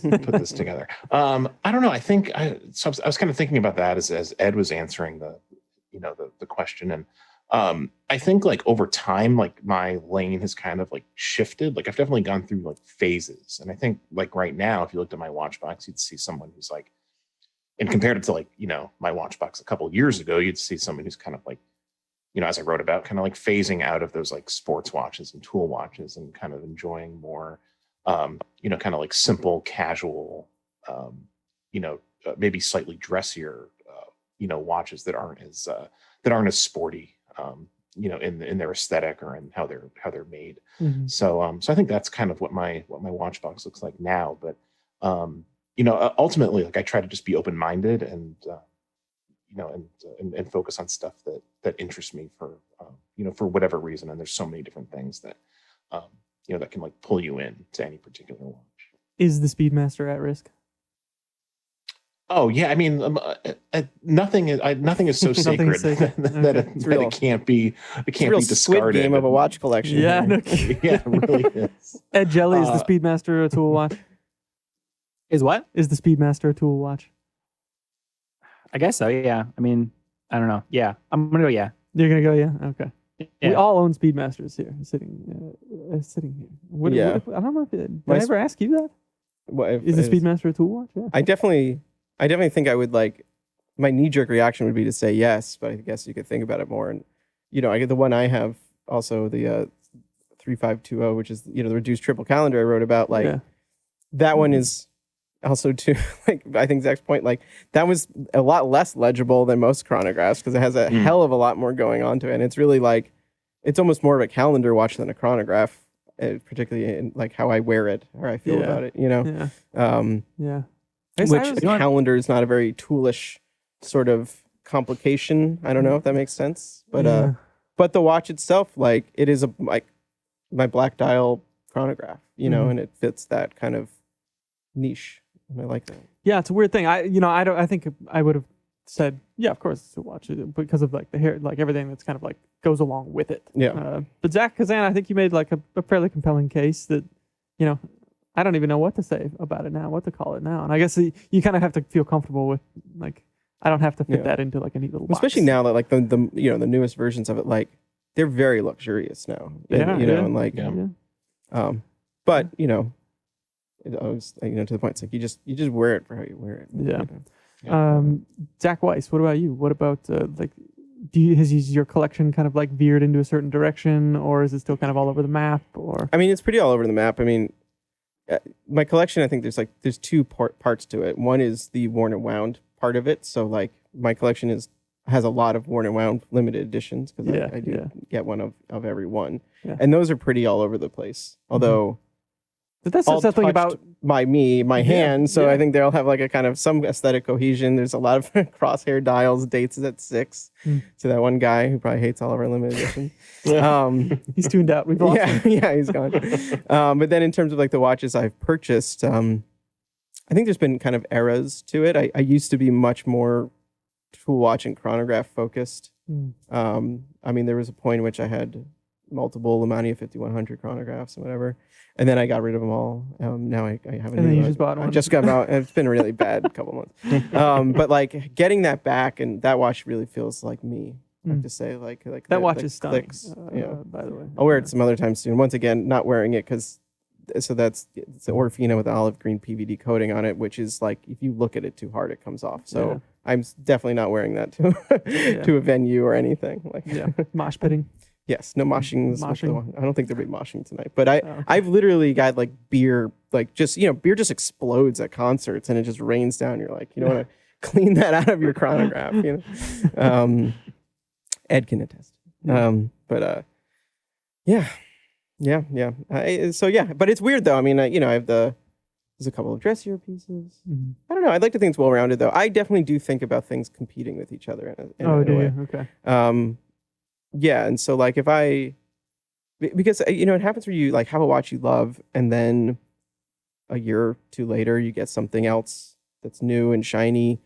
together. I don't know. I was kind of thinking about that as Ed was answering the question, and I think like over time, like my lane has kind of like shifted. Like I've definitely gone through like phases, and I think like right now, if you looked at my watch box, you'd see someone who's like, and compared it to like my watch box a couple of years ago, you'd see someone who's kind of like, as I wrote about, kind of like phasing out of those like sports watches and tool watches and kind of enjoying more, kind of like simple, casual, maybe slightly dressier, watches that aren't as sporty, in their aesthetic or in how they're made. Mm-hmm. So I think that's kind of what my watch box looks like now. But ultimately, like I try to just be open-minded and focus on stuff that interests me for whatever reason. And there's so many different things that that can like pull you in to any particular watch. Is the Speedmaster at risk? Oh yeah, I mean, nothing is so sacred that it can't be It's be a real Squid discarded. Game of a watch collection. Yeah, no Yeah, it really is. Ed Jelly, is the Speedmaster a tool watch? Is what? Is the Speedmaster a tool watch? I guess so. Yeah. I mean, I don't know. Yeah, I'm gonna go. Yeah. You're gonna go. Yeah. Okay. Yeah. We all own Speedmasters here, sitting here. What, I don't know if did I ever ask you that? Is the Speedmaster a tool watch? Yeah. I definitely think I would like. My knee-jerk reaction would be to say yes, but I guess you could think about it more. And I get the one I have also the 3520, which is the reduced triple calendar I wrote about. Like that one is also too. Like I think Zach's point, like that was a lot less legible than most chronographs because it has a hell of a lot more going on to it, and it's really like it's almost more of a calendar watch than a chronograph, particularly in like how I wear it or I feel about it. Which a calendar is not a very toolish sort of complication. I don't know if that makes sense, but but the watch itself, like it is like my black dial chronograph, and it fits that kind of niche. And I like that. Yeah, it's a weird thing. I think I would have said, yeah, of course it's a watch because of like the hair, like everything that's kind of like goes along with it. Yeah. But Zach Kazan, I think you made like a fairly compelling case that, I don't even know what to say about it now, what to call it now. And I guess you kind of have to feel comfortable with, like, I don't have to fit that into like a neat little box. Especially now that like the the newest versions of it, like they're very luxurious now. And like but it always, to the point, it's like you just wear it for how you wear it. Zach Weiss, what about you? What about like, has your collection kind of like veered into a certain direction, or is it still kind of all over the map? Or I mean, it's pretty all over the map. I mean, my collection, I think there's two parts to it. One is the worn and wound part of it. So like my collection has a lot of worn and wound limited editions, because I do get one of every one, and those are pretty all over the place. Although. But that's something about my hand. So I think they'll have like a kind of some aesthetic cohesion. There's a lot of crosshair dials, dates at 6 to that one guy who probably hates all of our limited edition. He's tuned out. We've lost him. Yeah, he's gone. But then in terms of like the watches I've purchased, I think there's been kind of eras to it. I used to be much more tool watch and chronograph focused. I mean, there was a point in which I had multiple Lamania 5100 chronographs and whatever, and then I got rid of them all. Now I have a and new then you one. just bought one. I just got out. It's been a really bad couple months. But like getting that back, and that watch really feels like me. I have to say, like that watch is stunning. By the way, I'll wear it some other time soon. Once again, not wearing it because it's the Orfino with the olive green PVD coating on it, which is like if you look at it too hard, it comes off. So I'm definitely not wearing that to a venue or anything. Like mosh pitting. Yes, no moshings. I don't think there'll be moshing tonight. But I've literally got like beer, like just, beer just explodes at concerts and it just rains down. You're like, you don't want to clean that out of your chronograph, Ed can attest. But but it's weird though. I mean, I have there's a couple of dressier pieces. I don't know. I'd like to think it's well-rounded though. I definitely do think about things competing with each other in a way. Okay. Yeah, and so like because it happens where you like have a watch you love, and then a year or two later you get something else that's new and shiny,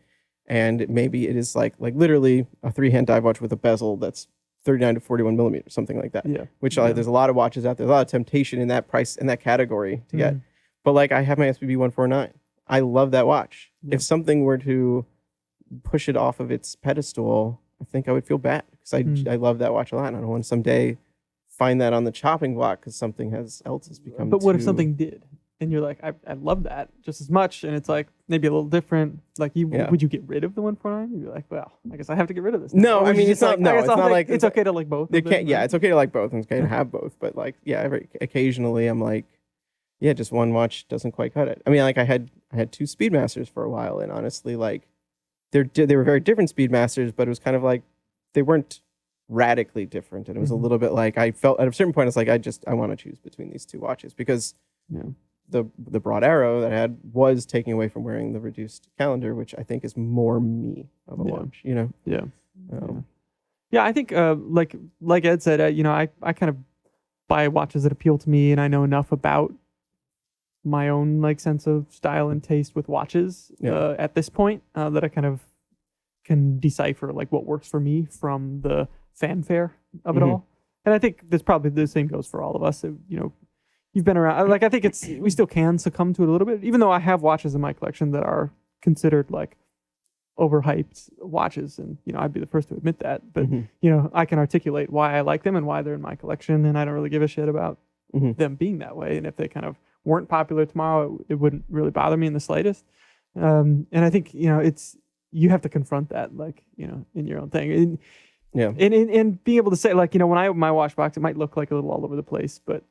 and maybe it is like literally a 3-hand dive watch with a bezel that's 39 to 41 millimeters, something like that. Yeah. Which there's a lot of watches out there, a lot of temptation in that price, in that category to get. But like I have my SBB 149. I love that watch. Yeah. If something were to push it off of its pedestal, I think I would feel bad, because I love that watch a lot, and I don't want to someday find that on the chopping block because something else has become. But what if something did, and you're like, I love that just as much, and it's like maybe a little different. Like would you get rid of the 149? You'd be like, well, I guess I have to get rid of this now. No, I mean it's not. No, it's not like it's okay to like both. It's okay to like both, and it's okay to have both. But like, occasionally I'm like, just one watch doesn't quite cut it. I mean, like I had 2 Speedmasters for a while, and honestly, like. They were very different Speedmasters, but it was kind of like they weren't radically different, and it was a little bit like I felt at a certain point it's like I want to choose between these 2 watches, because the broad arrow that I had was taking away from wearing the reduced calendar, which I think is more me of a watch. I think like Ed said, I kind of buy watches that appeal to me, and I know enough about my own like sense of style and taste with watches at this point that I kind of can decipher like what works for me from the fanfare of it all. And I think that's probably the same goes for all of us. You've been around, like I think we still can succumb to it a little bit, even though I have watches in my collection that are considered like overhyped watches, and I'd be the first to admit that, but I can articulate why I like them and why they're in my collection, and I don't really give a shit about them being that way. And if they kind of weren't popular tomorrow, it wouldn't really bother me in the slightest. And I think you have to confront that, like in your own thing, and being able to say, like, when I open my watch box, it might look like a little all over the place, but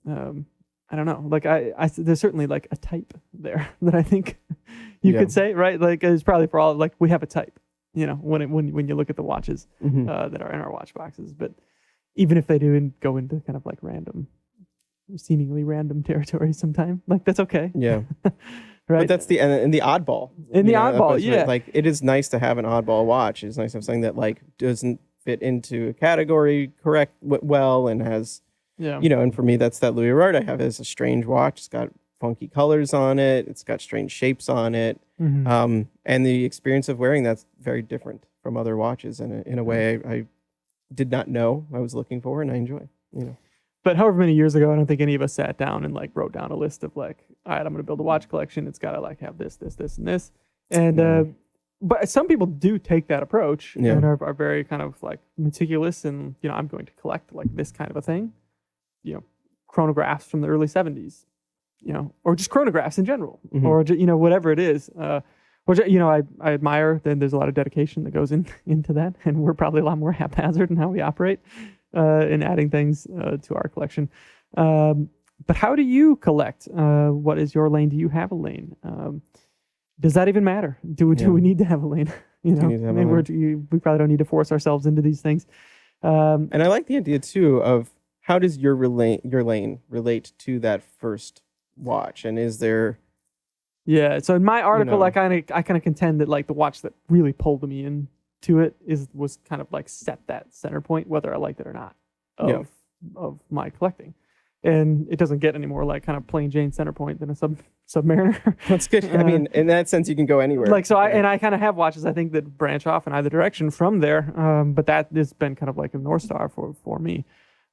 I don't know, like I there's certainly like a type there that I think you could say, right? Like it's probably for all, like we have a type, when you look at the watches that are in our watch boxes. But even if they do go into kind of like seemingly random territory sometime, like that's okay. Yeah. Right. But that's the oddball. The oddball, like it is nice to have an oddball watch. It's nice to have something that like doesn't fit into a category well and has, and for me that's that Louis Rard I have is a strange watch. It's got funky colors on it. It's got strange shapes on it. And the experience of wearing that's very different from other watches, and in a way I did not know I was looking for, and I enjoy. But however many years ago, I don't think any of us sat down and like wrote down a list of like, all right, I'm going to build a watch collection. It's got to like have this, this, this, and this. And but some people do take that approach and are very kind of like meticulous and, I'm going to collect like this kind of a thing, chronographs from the early 70s, or just chronographs in general, or, whatever it is, which, I admire. Then there's a lot of dedication that goes into that. And we're probably a lot more haphazard in how we operate in adding things to our collection. But how do you collect? What is your lane? Do you have a lane? Does that even matter? Do we need to have a lane? We probably don't need to force ourselves into these things. And I like the idea too of how does your lane relate to that first watch, and is there? Yeah. So in my article, I kind of contend that like the watch that really pulled me into it was kind of like set that center point, whether I liked it or not, of my collecting. And it doesn't get any more like kind of plain Jane center point than a Submariner. That's good. I mean, in that sense, you can go anywhere. Like, so I kind of have watches, I think, that branch off in either direction from there. But that has been kind of like a North Star for me.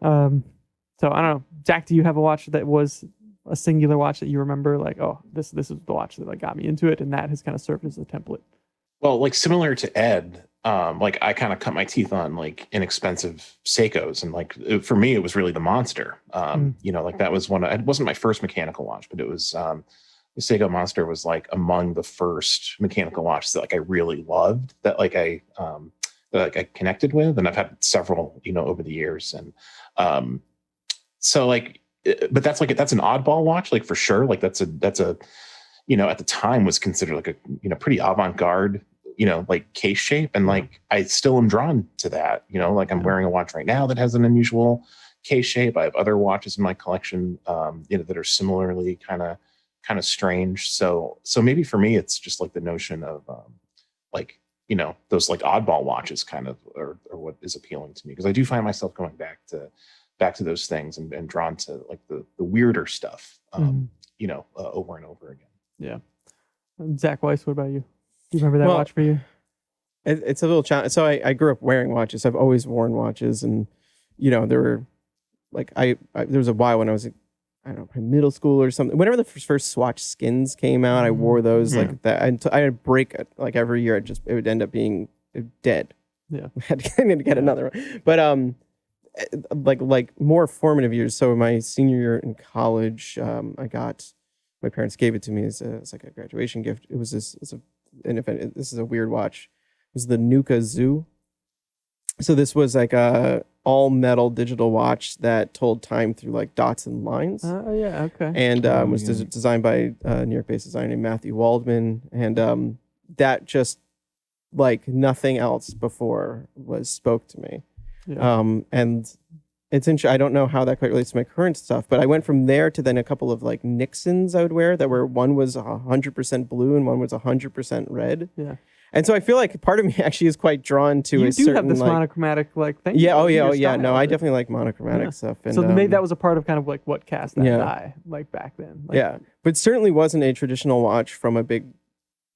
So I don't know. Zach, do you have a watch that was a singular watch that you remember like, oh, this is the watch that like got me into it, and that has kind of served as a template? Well, like similar to Ed, like I kind of cut my teeth on like inexpensive Seikos, and like for me it was really the Monster. Like that was it wasn't my first mechanical watch, but it was the Seiko Monster was like among the first mechanical watches that like I really loved, that like I connected with, and I've had several over the years, and so like, but that's an oddball watch, like for sure, like that's a at the time was considered like a pretty avant-garde like case shape, and like I still am drawn to that. Like I'm wearing a watch right now that has an unusual case shape. I have other watches in my collection that are similarly kind of strange. So maybe for me it's just like the notion of those like oddball watches kind of are what is appealing to me, because I do find myself going back to those things and drawn to like the weirder stuff over and over again. Yeah. Zach Weiss, what about you? Do you remember that watch for you? It's a little challenge. So I grew up wearing watches. I've always worn watches, and there were like there was a while when I was middle school or something. Whenever the first Swatch skins came out, I wore those like that. I had break it like every year. It would end up being dead. Yeah, I had to get another one. But like more formative years. So my senior year in college, my parents gave it to me as like a graduation gift. It was this is a weird watch. It was the Nuka Zoo. So this was like a all metal digital watch that told time through like dots and lines. Okay. And was designed by a New York-based designer named Matthew Waldman, and that just like nothing else before spoke to me. Yeah. And it's interesting. I don't know how that quite relates to my current stuff, but I went from there to then a couple of like Nixons I would wear that were, one was 100% blue and one was 100% red. Yeah. And so I feel like part of me actually is quite drawn to a certain, have this monochromatic like thing. Yeah. Oh yeah. No, I definitely like monochromatic stuff. And, so maybe that was a part of kind of like what cast that eye like back then. Like, yeah. But certainly wasn't a traditional watch from a big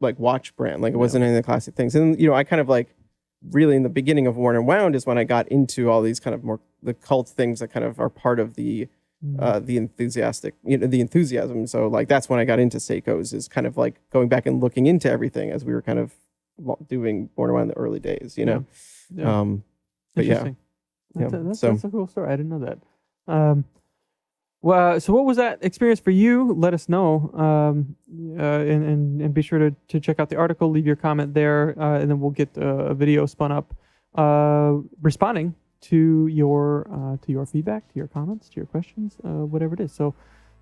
like watch brand. Like it wasn't any of the classic things. And I kind of like really in the beginning of Worn and Wound is when I got into all these kind of more the cult things that kind of are part of the enthusiastic, the enthusiasm. So like that's when I got into Seikos, is kind of like going back and looking into everything as we were kind of doing Worn and Wound in the early days, Yeah. But interesting. That's a cool story. I didn't know that. Well, so what was that experience for you? Let us know, and be sure to check out the article. Leave your comment there, and then we'll get a video spun up, responding to your feedback, to your comments, to your questions, whatever it is. So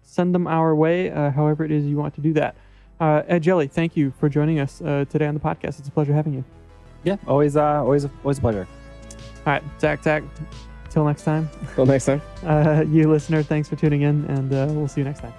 send them our way, however it is you want to do that. Ed Jelly, thank you for joining us today on the podcast. It's a pleasure having you. Yeah, always a pleasure. All right, Zach. Till next time. Till next time. You listener, thanks for tuning in, and we'll see you next time.